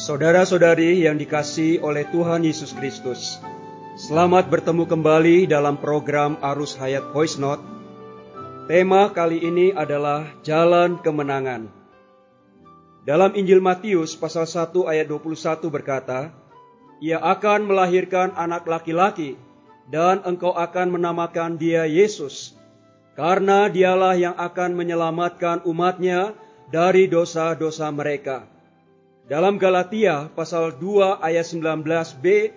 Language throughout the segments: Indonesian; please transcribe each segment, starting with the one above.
Saudara-saudari yang dikasihi oleh Tuhan Yesus Kristus, selamat bertemu kembali dalam program Arus Hayat Voice Note. Tema kali ini adalah Jalan Kemenangan. Dalam Injil Matius pasal 1 ayat 21 berkata, "Ia akan melahirkan anak laki-laki, dan engkau akan menamakan dia Yesus, karena dialah yang akan menyelamatkan umatnya dari dosa-dosa mereka." Dalam Galatia pasal 2 ayat 19b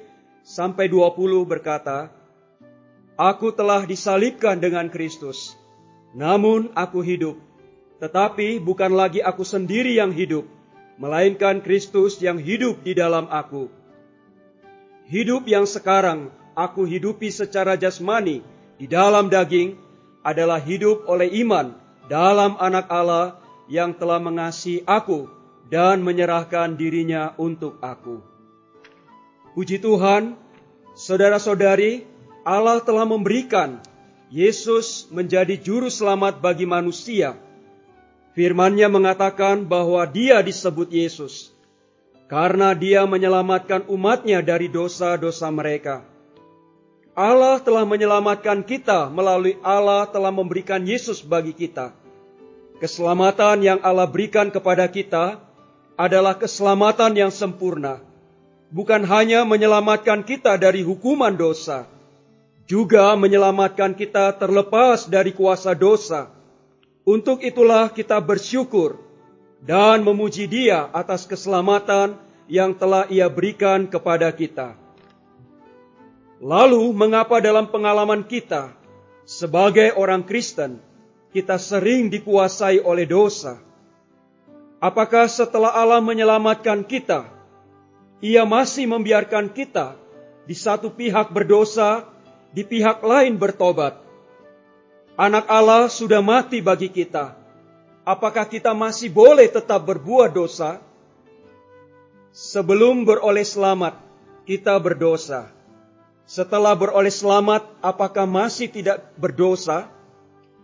sampai 20 berkata, "Aku telah disalibkan dengan Kristus, namun aku hidup. Tetapi bukan lagi aku sendiri yang hidup, melainkan Kristus yang hidup di dalam aku. Hidup yang sekarang aku hidupi secara jasmani di dalam daging adalah hidup oleh iman dalam Anak Allah yang telah mengasihi aku dan menyerahkan dirinya untuk aku." Puji Tuhan, saudara-saudari, Allah telah memberikan Yesus menjadi juru selamat bagi manusia. Firman-Nya mengatakan bahwa Dia disebut Yesus karena Dia menyelamatkan umat-Nya dari dosa-dosa mereka. Allah telah menyelamatkan kita melalui Allah telah memberikan Yesus bagi kita. Keselamatan yang Allah berikan kepada kita adalah keselamatan yang sempurna. Bukan hanya menyelamatkan kita dari hukuman dosa, juga menyelamatkan kita terlepas dari kuasa dosa. Untuk itulah kita bersyukur dan memuji Dia atas keselamatan yang telah Ia berikan kepada kita. Lalu, mengapa dalam pengalaman kita sebagai orang Kristen, kita sering dikuasai oleh dosa? Apakah setelah Allah menyelamatkan kita, Ia masih membiarkan kita di satu pihak berdosa, di pihak lain bertobat? Anak Allah sudah mati bagi kita. Apakah kita masih boleh tetap berbuat dosa? Sebelum beroleh selamat, kita berdosa. Setelah beroleh selamat, apakah masih tidak berdosa?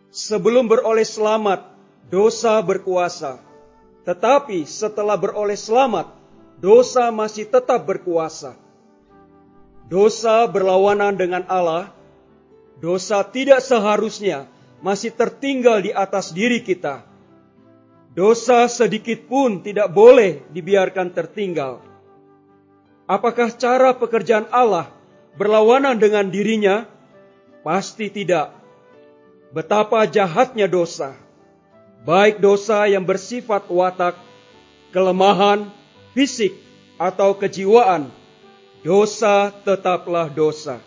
Sebelum beroleh selamat, dosa berkuasa. Tetapi setelah beroleh selamat, dosa masih tetap berkuasa. Dosa berlawanan dengan Allah. Dosa tidak seharusnya masih tertinggal di atas diri kita. Dosa sedikit pun tidak boleh dibiarkan tertinggal. Apakah cara pekerjaan Allah berlawanan dengan dirinya? Pasti tidak. Betapa jahatnya dosa. Baik dosa yang bersifat watak, kelemahan, fisik, atau kejiwaan, dosa tetaplah dosa.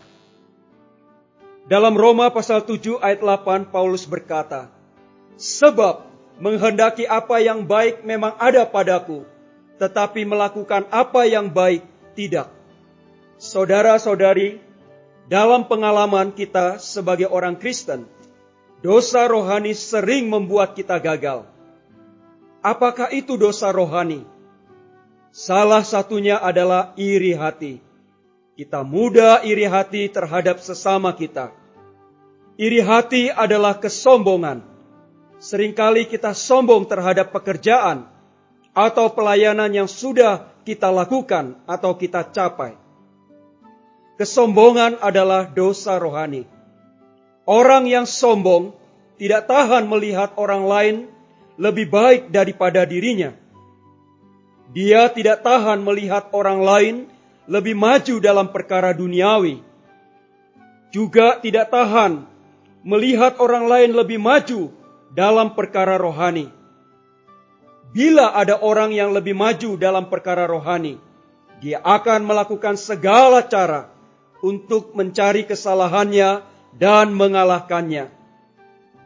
Dalam Roma pasal 7 ayat 8, Paulus berkata, "Sebab menghendaki apa yang baik memang ada padaku, tetapi melakukan apa yang baik tidak." Saudara-saudari, dalam pengalaman kita sebagai orang Kristen, dosa rohani sering membuat kita gagal. Apakah itu dosa rohani? Salah satunya adalah iri hati. Kita mudah iri hati terhadap sesama kita. Iri hati adalah kesombongan. Seringkali kita sombong terhadap pekerjaan atau pelayanan yang sudah kita lakukan atau kita capai. Kesombongan adalah dosa rohani. Orang yang sombong tidak tahan melihat orang lain lebih baik daripada dirinya. Dia tidak tahan melihat orang lain lebih maju dalam perkara duniawi. Juga tidak tahan melihat orang lain lebih maju dalam perkara rohani. Bila ada orang yang lebih maju dalam perkara rohani, dia akan melakukan segala cara untuk mencari kesalahannya dan mengalahkannya.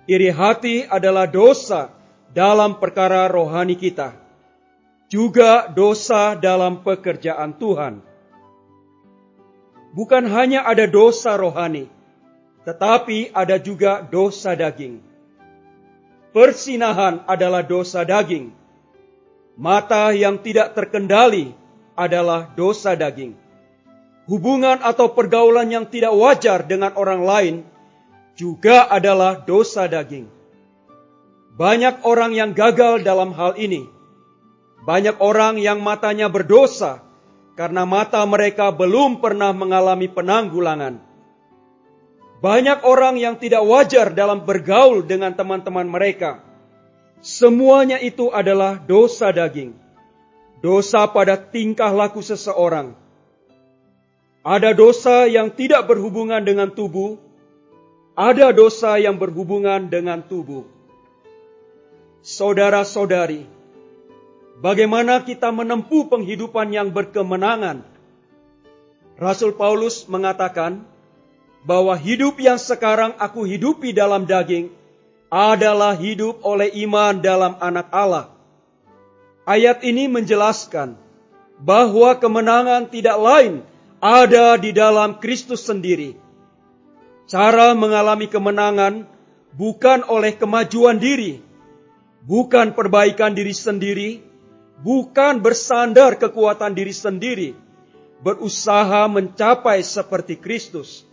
Iri hati adalah dosa dalam perkara rohani kita, juga dosa dalam pekerjaan Tuhan. Bukan hanya ada dosa rohani, tetapi ada juga dosa daging. Persinahan adalah dosa daging. Mata yang tidak terkendali adalah dosa daging. Hubungan atau pergaulan yang tidak wajar dengan orang lain juga adalah dosa daging. Banyak orang yang gagal dalam hal ini. Banyak orang yang matanya berdosa karena mata mereka belum pernah mengalami penanggulangan. Banyak orang yang tidak wajar dalam bergaul dengan teman-teman mereka. Semuanya itu adalah dosa daging. Dosa pada tingkah laku seseorang. Ada dosa yang tidak berhubungan dengan tubuh. Ada dosa yang berhubungan dengan tubuh. Saudara-saudari, bagaimana kita menempuh penghidupan yang berkemenangan? Rasul Paulus mengatakan bahwa hidup yang sekarang aku hidupi dalam daging adalah hidup oleh iman dalam Anak Allah. Ayat ini menjelaskan bahwa kemenangan tidak lain ada di dalam Kristus sendiri. Cara mengalami kemenangan bukan oleh kemajuan diri, bukan perbaikan diri sendiri, bukan bersandar kekuatan diri sendiri, berusaha mencapai seperti Kristus,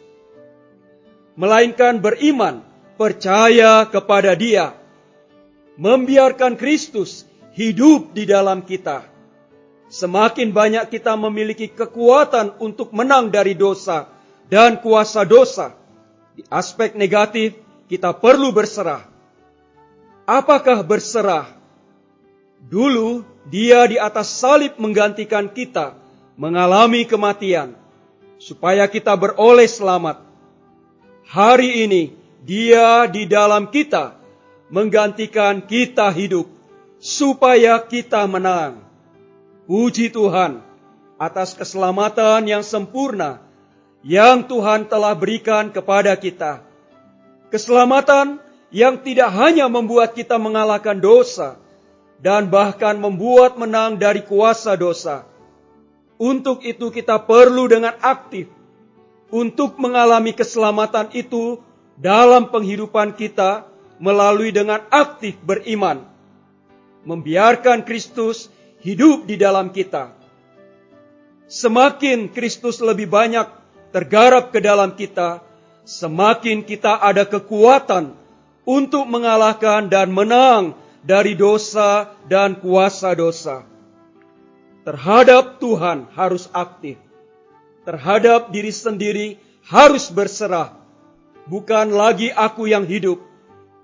melainkan beriman, percaya kepada Dia, membiarkan Kristus hidup di dalam kita. Semakin banyak kita memiliki kekuatan untuk menang dari dosa dan kuasa dosa, di aspek negatif kita perlu berserah. Apakah berserah? Dulu Dia di atas salib menggantikan kita mengalami kematian, supaya kita beroleh selamat. Hari ini Dia di dalam kita menggantikan kita hidup, supaya kita menang. Puji Tuhan atas keselamatan yang sempurna yang Tuhan telah berikan kepada kita. Keselamatan yang tidak hanya membuat kita mengalahkan dosa, dan bahkan membuat menang dari kuasa dosa. Untuk itu kita perlu dengan aktif untuk mengalami keselamatan itu dalam penghidupan kita melalui dengan aktif beriman, membiarkan Kristus hidup di dalam kita. Semakin Kristus lebih banyak tergarap ke dalam kita, semakin kita ada kekuatan untuk mengalahkan dan menang dari dosa dan kuasa dosa. Terhadap Tuhan harus aktif. Terhadap diri sendiri harus berserah. Bukan lagi aku yang hidup,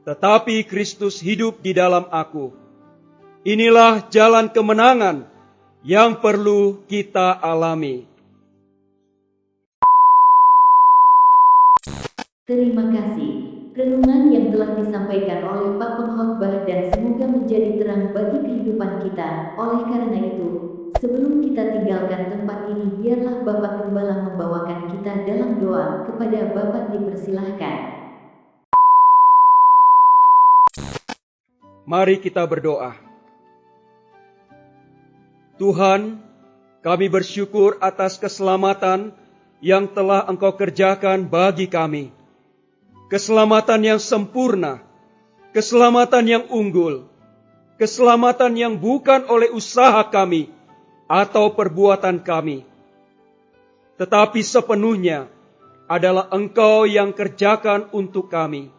tetapi Kristus hidup di dalam aku. Inilah jalan kemenangan yang perlu kita alami. Terima kasih. Renungan yang telah disampaikan oleh Pak Pengkhotbah dan semoga menjadi terang bagi kehidupan kita. Oleh karena itu, sebelum kita tinggalkan tempat ini, biarlah Bapak Gembala membawakan kita dalam doa. Kepada Bapak dipersilahkan. Mari kita berdoa. Tuhan, kami bersyukur atas keselamatan yang telah Engkau kerjakan bagi kami. Keselamatan yang sempurna, keselamatan yang unggul, keselamatan yang bukan oleh usaha kami atau perbuatan kami, tetapi sepenuhnya adalah Engkau yang kerjakan untuk kami.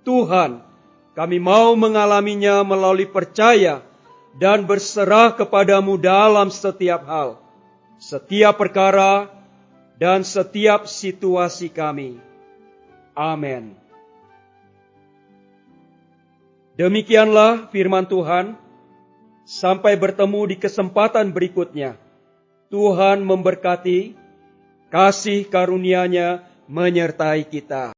Tuhan, kami mau mengalaminya melalui percaya dan berserah kepadamu dalam setiap hal, setiap perkara, dan setiap situasi kami. Amin. Demikianlah firman Tuhan. Sampai bertemu di kesempatan berikutnya. Tuhan memberkati, kasih karunia-Nya menyertai kita.